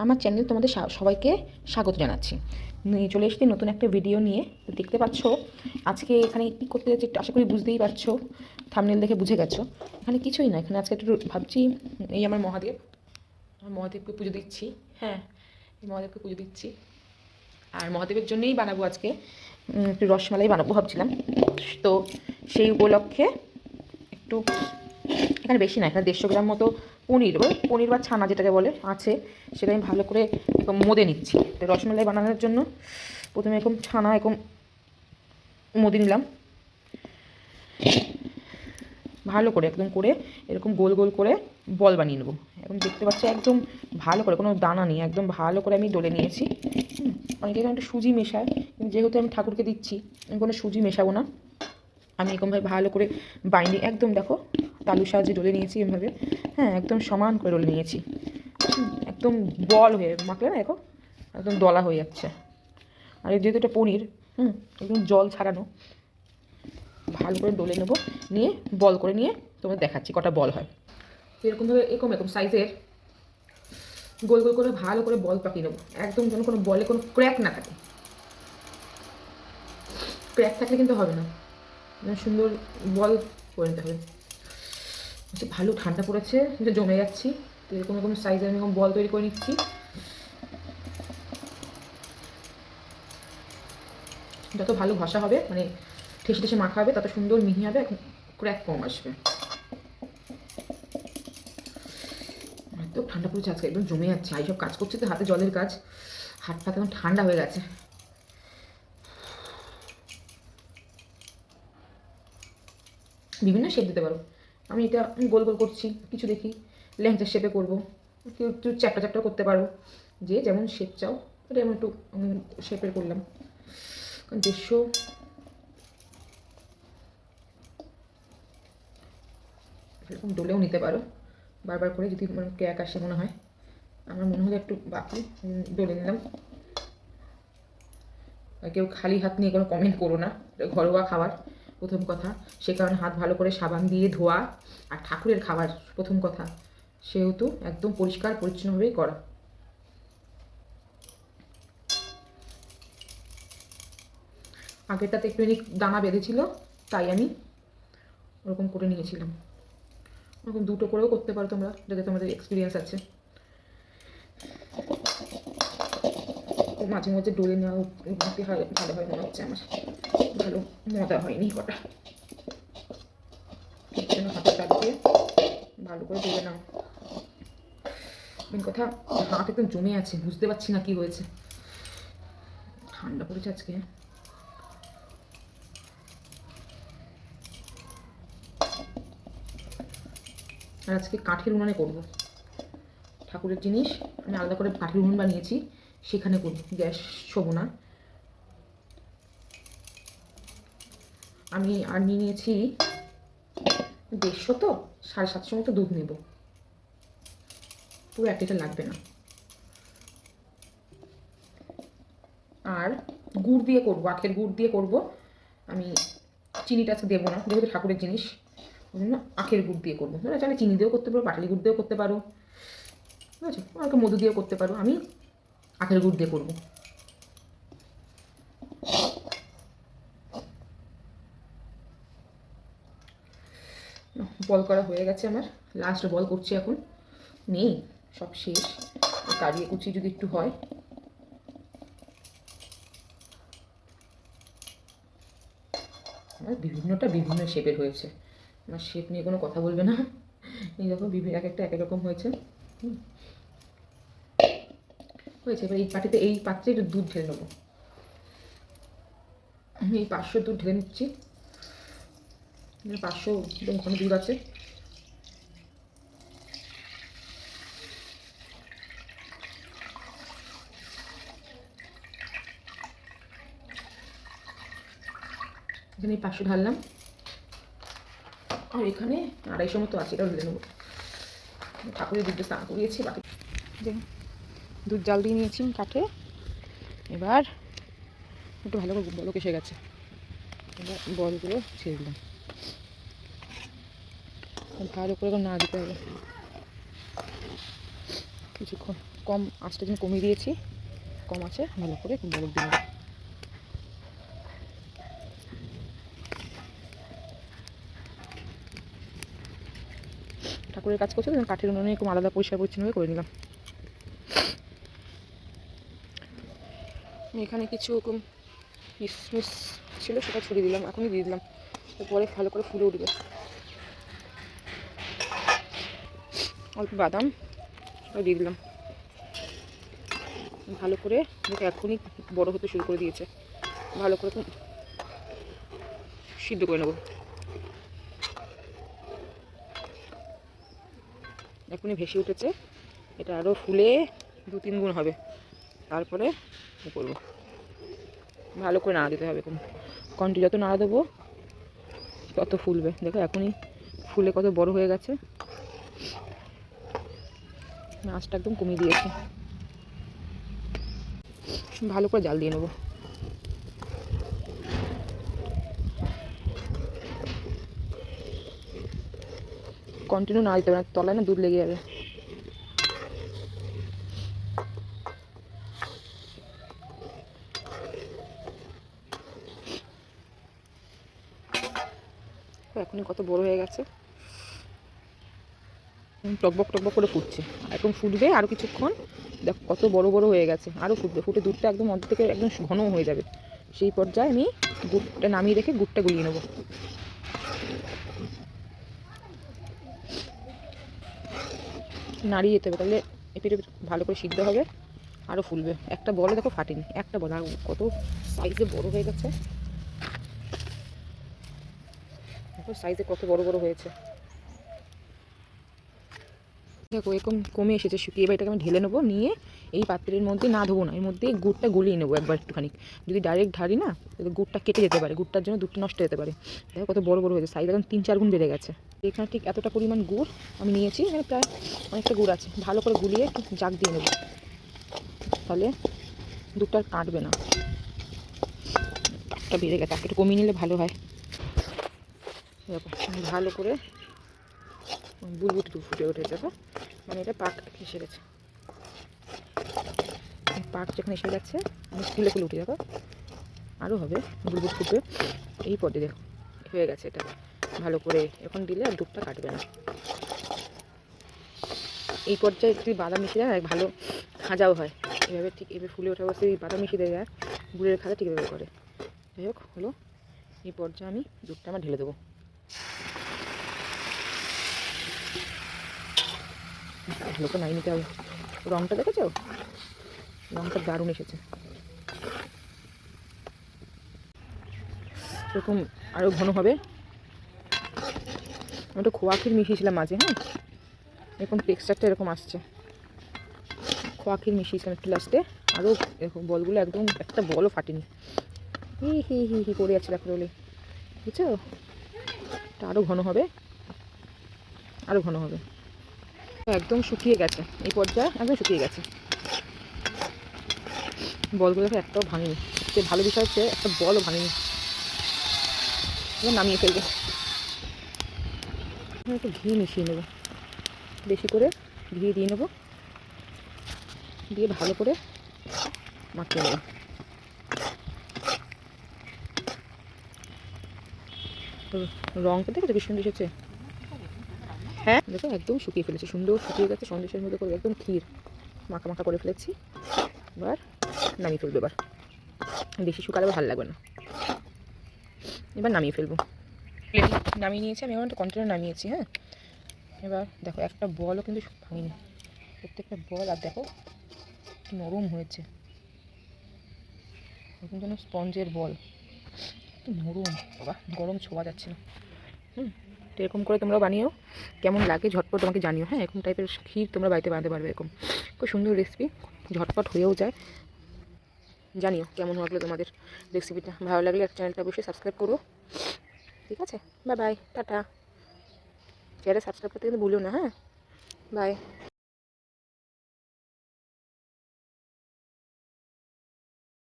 আমার চ্যানেল তোমাদের সবাইকে স্বাগত জানাচ্ছি। চলে এসেছি নতুন একটা ভিডিও নিয়ে। তো দেখতে পাচ্ছ আজকে এখানে কী করতে যাচ্ছি আশা করি বুঝতেই পারছো, থাম্বনেল দেখে বুঝে গেছো। এখানে কিছুই না, এখানে আজকে একটু ভাবছি এই আমার মহাদেবকে পুজো দিচ্ছি। হ্যাঁ, এই মহাদেবকে পুজো দিচ্ছি আর মহাদেবের জন্যই বানাবো আজকে একটু রসমালাই বানাবো ভাবছিলাম। তো সেই উপলক্ষে একটু এখানে বেশি না, এখানে 150 গ্রাম মতো পনির বা ছানা যেটাকে বলে আছে, সেটা আমি ভালো করে এরকম মদে নিচ্ছি। তো রসমালাই বানানোর জন্য প্রথমে এরকম ছানা এরকম মদে নিলাম ভালো করে, একদম করে এরকম গোল গোল করে বল বানিয়ে নেবো। এখন দেখতে পাচ্ছি একদম ভালো করে, কোনো দানা নেই, একদম ভালো করে আমি ডলে নিয়েছি। অনেকে এখানে একটু সুজি মেশায়, কিন্তু যেহেতু আমি ঠাকুরকে দিচ্ছি আমি কোনো সুজি মেশাবো না। আমি এরকমভাবে ভালো করে বাইন্ডিং একদম দেখো তালুর সাহায্যে ডলে নিয়েছি এভাবে। হ্যাঁ, একদম সমান করে ডলে নিয়েছি, একদম বল হয়ে মাখলে না দেখো একদম দলা হয়ে যাচ্ছে। আর যেহেতু এটা পনির, একদম জল ছাড়ানো, ভালো করে ডলে নেবো, নিয়ে বল করে নিয়ে তোমাদের দেখাচ্ছি কটা বল হয়। এরকমভাবে এরকম সাইজের গোল গোল করে ভালো করে বল পাকিয়ে নেবো, একদম যেন কোনো বলে কোনো ক্র্যাক না থাকে। ক্র্যাক থাকলে কিন্তু হবে না, সুন্দর বল করে নিতে হবে। ভালো ঠান্ডা পড়েছে, জমে যাচ্ছি। তো এরকম এরকম সাইজে আমি এরকম বল তৈরি করে নিচ্ছি। যত ভালো ঘষা হবে, মানে ঠেসে ঠেসে মাখা হবে, তত সুন্দর মিহি হবে, ক্র্যাক কম আসবে। এত ঠান্ডা পড়েছে আজকে, একদম জমে যাচ্ছে। এইসব কাজ করছে তো হাতে জলের কাজ, হাত পাতে এখন ঠান্ডা হয়ে গেছে। বিভিন্ন শেপ দিতে পারো, আমি এটা গোল গোল করছি, কিছু দেখি ল্যাংচার শেপে করবো, কেউ একটু চ্যাপটা চ্যাপটা করতে পারো, যে যেমন শেপ চাও। এটা আমি একটু শেপের করলাম, কারণ 150 এরকম ডলেও নিতে পারো বারবার করে, যদি মানে ক্র্যাক আসে মনে হয়। আমার মনে হলো একটু বাকি ডলে নিলাম। কেউ খালি হাত নিয়ে কোনো কমেন্ট করো না, ঘরোয়া খাবার প্রথম কথা, সে কারণে হাত ভালো করে সাবান দিয়ে ধোয়া। আর ঠাকুরের খাবার প্রথম কথা, সেহেতু একদম পরিষ্কার পরিচ্ছন্নভাবেই করা। আগেরটাতে একটু দানা বেঁধেছিল, তাই আমি ওরকম করে নিয়েছিলাম। ওরকম দুটো করেও করতে পারো তোমরা, যাতে তোমাদের এক্সপিরিয়েন্স আছে। মাঝে মাঝে ডলে নেওয়া হয়, ভালো হয় মনে হচ্ছে আমার, ভালো মজা হয়নি কটা। হাতে তাল দিয়ে ভালো করে ডলে নাও। মেন কথা, হাত একদম জমে আছে, বুঝতে পারছি না কি হয়েছে। ঠান্ডা পড়েছে আজকে। আর আজকে কাঠের উনানে করবো ঠাকুরের জিনিস। আমি আলাদা করে কাঠের উনুন বানিয়েছি, সেখানে করবো, গ্যাস ছোবো না। আমি আর নিয়ে নিয়েছি 150, তো 750 মতো দুধ নেব, পুরো 1 লিটার লাগবে না। আর গুড় দিয়ে করবো, আখের গুড় দিয়ে করবো আমি। চিনিটা আজকে দেবো না, যেহেতু ঠাকুরের জিনিস, ওই জন্য আখের গুড় দিয়ে করবো। তোমরা চাইলে চিনি দিয়েও করতে পারো, পাটালি গুড় দিয়েও করতে পারো, ঠিক আছে, আমাকে মধু দিয়েও করতে পারো। আমি আখের গুড় দিয়ে করবো। বল করা হয়ে গেছে আমার, লাস্ট বল করছি এখন, নেই সব শেষ। কারিয়ে কুচি যদি একটু হয়। আমার বিভিন্নটা বিভিন্ন শেপের হয়েছে, আমার শেপ নিয়ে কোনো কথা বলবে না। এই দেখো এক একটা এক এক রকম হয়েছে। হয়েছে, এবার এই পাটিতে, এই পাত্রে একটু দুধ ঢেলে নেবো। আমি এই 500 দুধ ঢেলে নিচ্ছি। 500 একদম ঘন দুধ আছে। এখানে 500 ঢাললাম, আর এখানে 250 মতো আছে, এটাও ঢেলে নেবো। ঠাকুরের দুধটা স্নান করিয়েছি, বাকি দুধ জাল দিয়ে নিয়েছি কাঠে। এবার একটু ভালো করে বলক এসে গেছে, এবার বলগুলো ছেড়ে দিলাম। ভালো করে না দিতে হবে, কিছুক্ষণ কম আঁচটা যেন কমিয়ে দিয়েছি, কম আছে, ভালো করে বরফ দিয়ে নেব। ঠাকুরের কাজ করছে, কাঠের উনুনে এরকম আলাদা পরিষ্কার পরিচ্ছন্নভাবে করে নিলাম। এখানে কিছু এরকম কিশমিশ ছিল, সেটা ছড়িয়ে দিলাম, এখনই দিয়ে দিলাম, তারপরে ভালো করে ফুলে উঠবে। অল্প বাদাম দিয়ে দিলাম, ভালো করে দেখে এখনই বড় হতে শুরু করে দিয়েছে, ভালো করে সিদ্ধ করে নেব। এখনই ভেসে উঠেছে, এটা আরও ফুলে 2-3 গুণ হবে, তারপরে করবো। ভালো করে নাড়া দিতে হবে, কন্টিনিউ যত নাড়া দেবো তত ফুলবে। দেখো এখনই ফুলে কত বড় হয়ে গেছে, আঁচটা একদম কমিয়ে দিয়েছে। ভালো করে জাল দিয়ে নেবো। কন্টিনিউ না দিতে হবে, তলায় না দুধ লেগে যাবে। এখনই কত বড় হয়ে গেছে, টকবক টকবক করে ফুটছে, এখন ফুটবে আরও কিছুক্ষণ। দেখো কত বড় বড় হয়ে গেছে, আরও ফুটবে, ফুটে দুধটা একদম অর্ধেক থেকে একদম ঘন হয়ে যাবে। সেই পর্যায়ে আমি গুড়টা নামিয়ে রেখে গুড়টা গুলিয়ে নেব। নাড়িয়ে যেতে হবে, তাহলে এপিঠে ভালো করে সিদ্ধ হবে, আরও ফুলবে। একটা বলে দেখো ফাটেনি, একটা বল আর কত সাইজে বড় হয়ে গেছে, দেখো সাইজে কত বড় বড় হয়েছে। দেখো এরকম কমে এসেছে শুকিয়ে, এবার এটাকে আমি ঢেলে নেবো, নিয়ে এই পাত্রের মধ্যে না ধোবো না, এর মধ্যে গুড়টা গলিয়ে নেবো একবার একটুখানি। যদি ডাইরেক্ট ঢালি না তাহলে গুড়টা কেটে যেতে পারে, গুড়টার জন্য দুধটা নষ্ট যেতে পারে। দেখো কত বড় বড় হয়েছে, সাইজ এখন 3-4 গুণ বেড়ে গেছে। এখানে ঠিক এতটা পরিমাণ গুড় আমি নিয়েছি, এখানে প্রায় অনেকটা গুড় আছে। ভালো করে গুলিয়ে একটু জাগ দিয়ে নেবো, তাহলে দুধটা আর কাটবে না। একটা বেড়ে গেছে, একটু কমিয়ে নিলে ভালো হয়। দেখো ভালো করে বুলবুটি ফুটে উঠেছে, দেখো মানে এটা পাক এসে গেছে। পাক যখন এসে যাচ্ছে আমি ফুলে ফুলে উঠে, দেখো আরও হবে, বুলবুট ফুটবে। এই পদে দেখো হয়ে গেছে, এটা ভালো করে এখন দিলে আর দুধটা কাটবে না। এই পর্যায়ে যদি বাদাম মিশিয়ে দেয় ভালো খাজাও হয়। এভাবে ঠিক এভাবে ফুলে ওঠা অবস্থায় বাদাম মিশিয়ে দেয়, গুড়ের খাজা ঠিক এভাবে করে। যাই হোক হলো, এই পর্যায়ে আমি দুধটা আমার ঢেলে দেবো। ভালো করে নাড়িয়ে নিতে হবে। রঙটা দেখেছো, রঙটা দারুণ এসেছে। এরকম আরও ঘন হবে। আমি একটু খোয়া ক্ষীর মিশিয়েছিলাম মাঝে, হ্যাঁ এরকম টেক্সচারটা এরকম আসছে। খোয়া ক্ষীর মিশিয়েছিলাম একটু লাস্টে, আরও এরকম বলগুলো একদম একটা বলও ফাটেনি, হি হি হি হি করে যাচ্ছে দেখো বলে, বুঝছো? এটা আরও ঘন হবে, আরও ঘন হবে। একদম শুকিয়ে গেছে, এই পর্যায়ে একদম শুকিয়ে গেছে। বলগুলো দেখো একটাও ভাঙেনি, সে ভালো বিষয় হচ্ছে একটা বলও ভাঙেনি। এবার নামিয়ে ফেলবো। একটু ঘি মিশিয়ে নেবো, বেশি করে ঘি দিয়ে নেবো, দিয়ে ভালো করে মাখিয়ে নেবো। রঙটা দেখো কি সুন্দর এসেছে। হ্যাঁ দেখো একদম শুকিয়ে ফেলেছি, সুন্দর শুকিয়ে গেছে, সন্দেশের মধ্যে করে একদম ক্ষীর মাখা মাখা করে ফেলেছি। এবার নামিয়ে ফেলবো, এবার বেশি শুকালে ভালো লাগবে না। এবার নামিয়ে ফেলবো, নামিয়ে নিয়েছি আমি, এবার একটা কন্টেনার নামিয়েছি। হ্যাঁ এবার দেখো একটা বলও কিন্তু ভাঙিনি, প্রত্যেকটা বল আর দেখো নরম হয়েছে, এরকম যেন স্পঞ্জের বল, একটু নরম, বাবা গরম ছোঁয়া যাচ্ছে না। এরকম করে তোমরা বানিও, কেমন লাগে ঝটপট তোমাকে জানিও। হ্যাঁ এরকম টাইপের ক্ষীর তোমরা বাড়িতে বানাতে পারবে, এরকম খুব সুন্দর রেসিপি, ঝটপট হয়েও যায়। জানিও কেমন লাগলো তোমাদের রেসিপিটা, ভালো লাগলে একটা চ্যানেলটা অবশ্যই সাবস্ক্রাইব করো। ঠিক আছে, বাই বাই, টাটা। চ্যানেলটা সাবস্ক্রাইব করতে কিন্তু ভুলো না। হ্যাঁ বাই।